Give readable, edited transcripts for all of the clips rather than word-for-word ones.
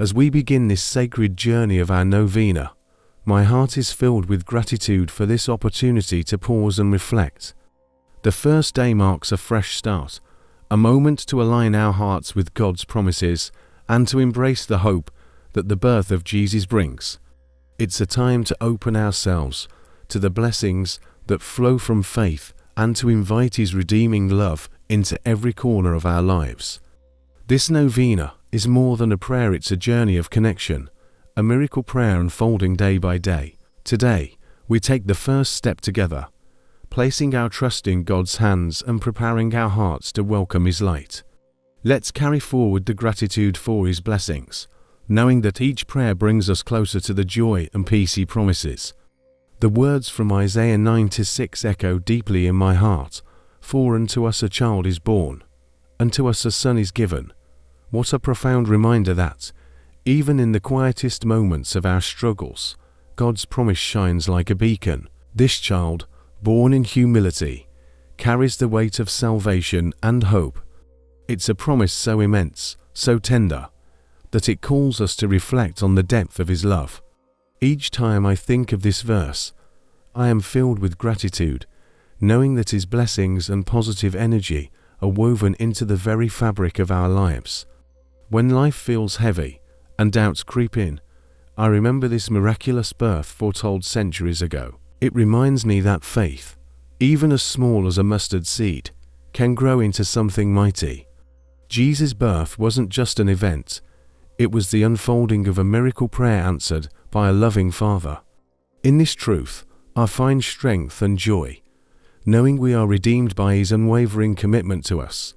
As we begin this sacred journey of our novena, my heart is filled with gratitude for this opportunity to pause and reflect. The first day marks a fresh start, a moment to align our hearts with God's promises and to embrace the hope that the birth of Jesus brings. It's a time to open ourselves to the blessings that flow from faith and to invite His redeeming love into every corner of our lives. This novena is more than a prayer, it's a journey of connection, a miracle prayer unfolding day by day. Today, we take the first step together, placing our trust in God's hands and preparing our hearts to welcome His light. Let's carry forward the gratitude for His blessings, knowing that each prayer brings us closer to the joy and peace He promises. The words from Isaiah 9:6 echo deeply in my heart. For unto us a child is born, unto us a son is given. What a profound reminder that, even in the quietest moments of our struggles, God's promise shines like a beacon. This child, born in humility, carries the weight of salvation and hope. It's a promise so immense, so tender, that it calls us to reflect on the depth of His love. Each time I think of this verse, I am filled with gratitude, knowing that His blessings and positive energy are woven into the very fabric of our lives. When life feels heavy and doubts creep in, I remember this miraculous birth foretold centuries ago. It reminds me that faith, even as small as a mustard seed, can grow into something mighty. Jesus' birth wasn't just an event, it was the unfolding of a miracle prayer answered by a loving Father. In this truth, I find strength and joy, knowing we are redeemed by His unwavering commitment to us.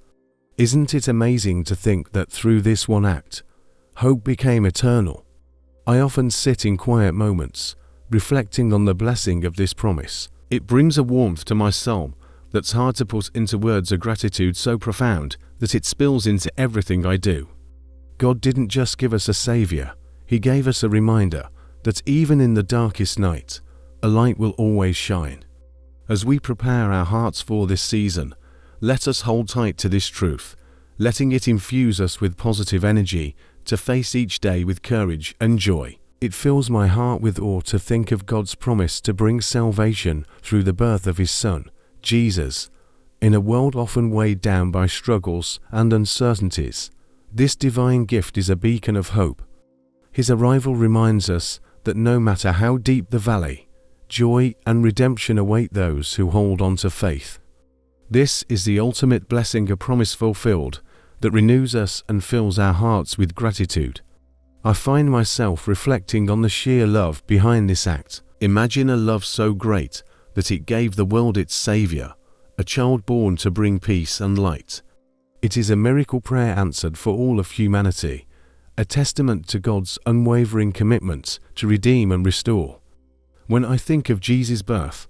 Isn't it amazing to think that through this one act, hope became eternal? I often sit in quiet moments, reflecting on the blessing of this promise. It brings a warmth to my soul that's hard to put into words, a gratitude so profound that it spills into everything I do. God didn't just give us a Savior, He gave us a reminder that even in the darkest night, a light will always shine. As we prepare our hearts for this season, let us hold tight to this truth, letting it infuse us with positive energy to face each day with courage and joy. It fills my heart with awe to think of God's promise to bring salvation through the birth of His Son, Jesus. In a world often weighed down by struggles and uncertainties, this divine gift is a beacon of hope. His arrival reminds us that no matter how deep the valley, joy and redemption await those who hold on to faith. This is the ultimate blessing, a promise fulfilled, that renews us and fills our hearts with gratitude. I find myself reflecting on the sheer love behind this act. Imagine a love so great that it gave the world its Savior, a child born to bring peace and light. It is a miracle prayer answered for all of humanity, a testament to God's unwavering commitment to redeem and restore. When I think of Jesus' birth,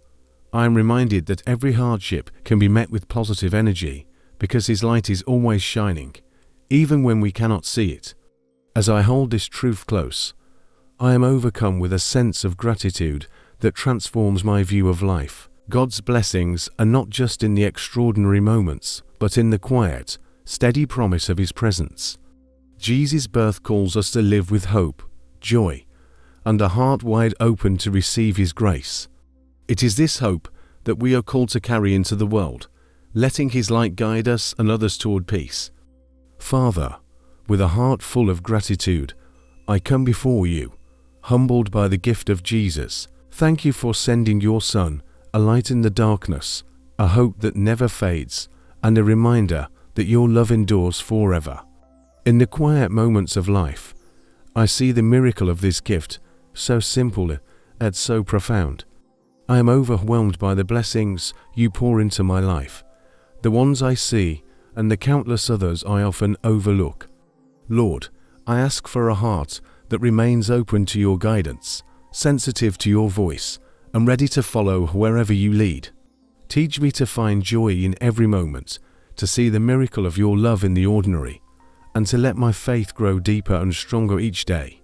I am reminded that every hardship can be met with positive energy because His light is always shining, even when we cannot see it. As I hold this truth close, I am overcome with a sense of gratitude that transforms my view of life. God's blessings are not just in the extraordinary moments, but in the quiet, steady promise of His presence. Jesus' birth calls us to live with hope, joy, and a heart wide open to receive His grace. It is this hope that we are called to carry into the world, letting His light guide us and others toward peace. Father, with a heart full of gratitude, I come before You, humbled by the gift of Jesus. Thank You for sending Your Son, a light in the darkness, a hope that never fades, and a reminder that Your love endures forever. In the quiet moments of life, I see the miracle of this gift, so simple yet so profound. I am overwhelmed by the blessings You pour into my life, the ones I see and the countless others I often overlook. Lord, I ask for a heart that remains open to Your guidance, sensitive to Your voice, and ready to follow wherever You lead. Teach me to find joy in every moment, to see the miracle of Your love in the ordinary, and to let my faith grow deeper and stronger each day,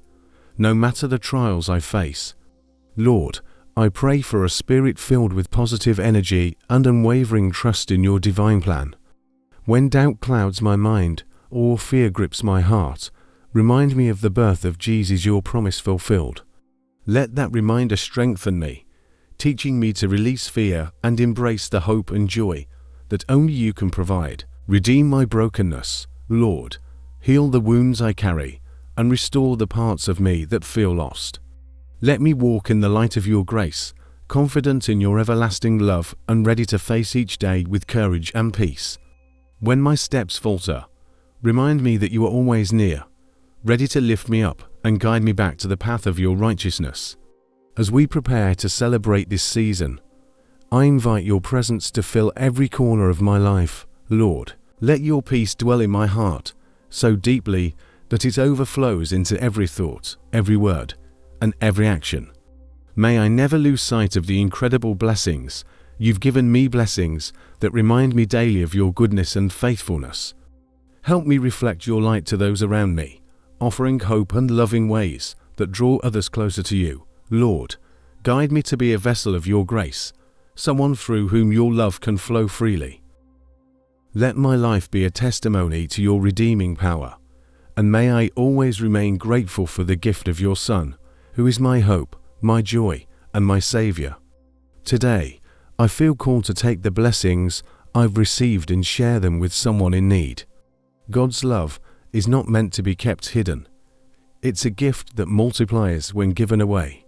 no matter the trials I face. Lord, I pray for a spirit filled with positive energy and unwavering trust in Your divine plan. When doubt clouds my mind or fear grips my heart, Remind me of the birth of Jesus, your promise fulfilled. Let that reminder strengthen me, teaching me to release fear and embrace the hope and joy that only you can provide. Redeem my brokenness, Lord. Heal the wounds I carry and restore the parts of me that feel lost. Let me walk in the light of your grace, confident in your everlasting love and ready to face each day with courage and peace. When my steps falter, remind me that you are always near, ready to lift me up and guide me back to the path of your righteousness. As we prepare to celebrate this season, I invite your presence to fill every corner of my life, Lord. Let your peace dwell in my heart so deeply that it overflows into every thought, every word, and every action. May I never lose sight of the incredible blessings you've given me, blessings that remind me daily of your goodness and faithfulness. Help me reflect your light to those around me, offering hope and loving ways that draw others closer to you. Lord, guide me to be a vessel of your grace, someone through whom your love can flow freely. Let my life be a testimony to your redeeming power, and may I always remain grateful for the gift of your Son, who is my hope, my joy, and my Savior. Today, I feel called to take the blessings I've received and share them with someone in need. God's love is not meant to be kept hidden. It's a gift that multiplies when given away.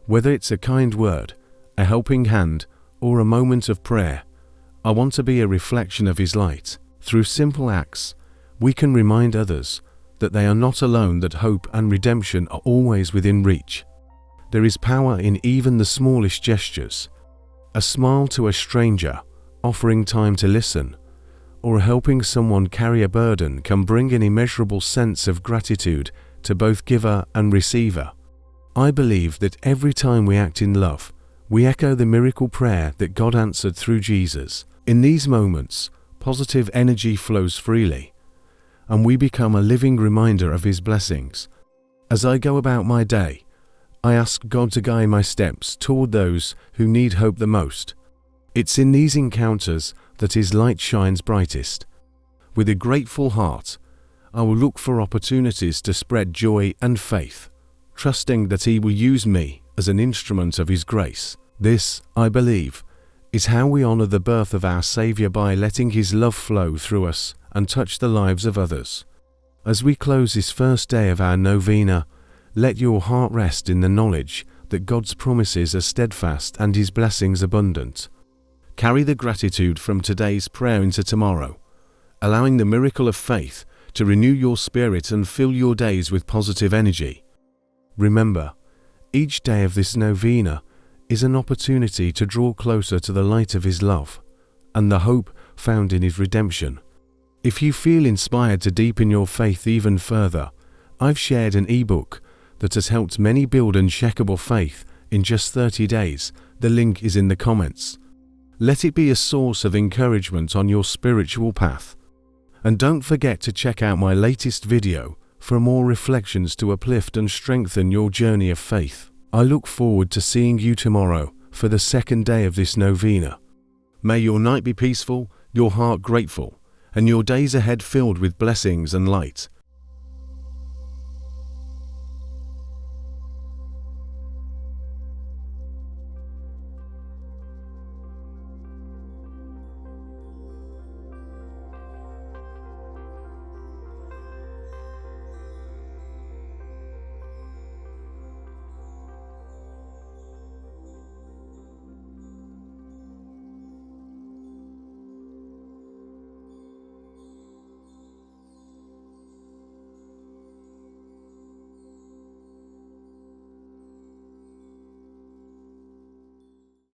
Whether it's a kind word, a helping hand, or a moment of prayer, I want to be a reflection of His light. Through simple acts, we can remind others that they are not alone, that hope and redemption are always within reach. There is power in even the smallest gestures. A smile to a stranger, offering time to listen, or helping someone carry a burden can bring an immeasurable sense of gratitude to both giver and receiver. I believe that every time we act in love, we echo the miracle prayer that God answered through Jesus. In these moments, positive energy flows freely, and we become a living reminder of His blessings. As I go about my day, I ask God to guide my steps toward those who need hope the most. It's in these encounters that His light shines brightest. With a grateful heart, I will look for opportunities to spread joy and faith, trusting that He will use me as an instrument of His grace. This, I believe, is how we honor the birth of our Savior, by letting His love flow through us and touch the lives of others. As we close this first day of our novena, let your heart rest in the knowledge that God's promises are steadfast and His blessings abundant. Carry the gratitude from today's prayer into tomorrow, allowing the miracle of faith to renew your spirit and fill your days with positive energy. Remember, each day of this novena is an opportunity to draw closer to the light of His love and the hope found in His redemption. If you feel inspired to deepen your faith even further, I've shared an ebook that has helped many build unshakable faith in just 30 days. The link is in the comments. Let it be a source of encouragement on your spiritual path. And don't forget to check out my latest video for more reflections to uplift and strengthen your journey of faith. I look forward to seeing you tomorrow for the second day of this novena. May your night be peaceful, your heart grateful, and your days ahead filled with blessings and light.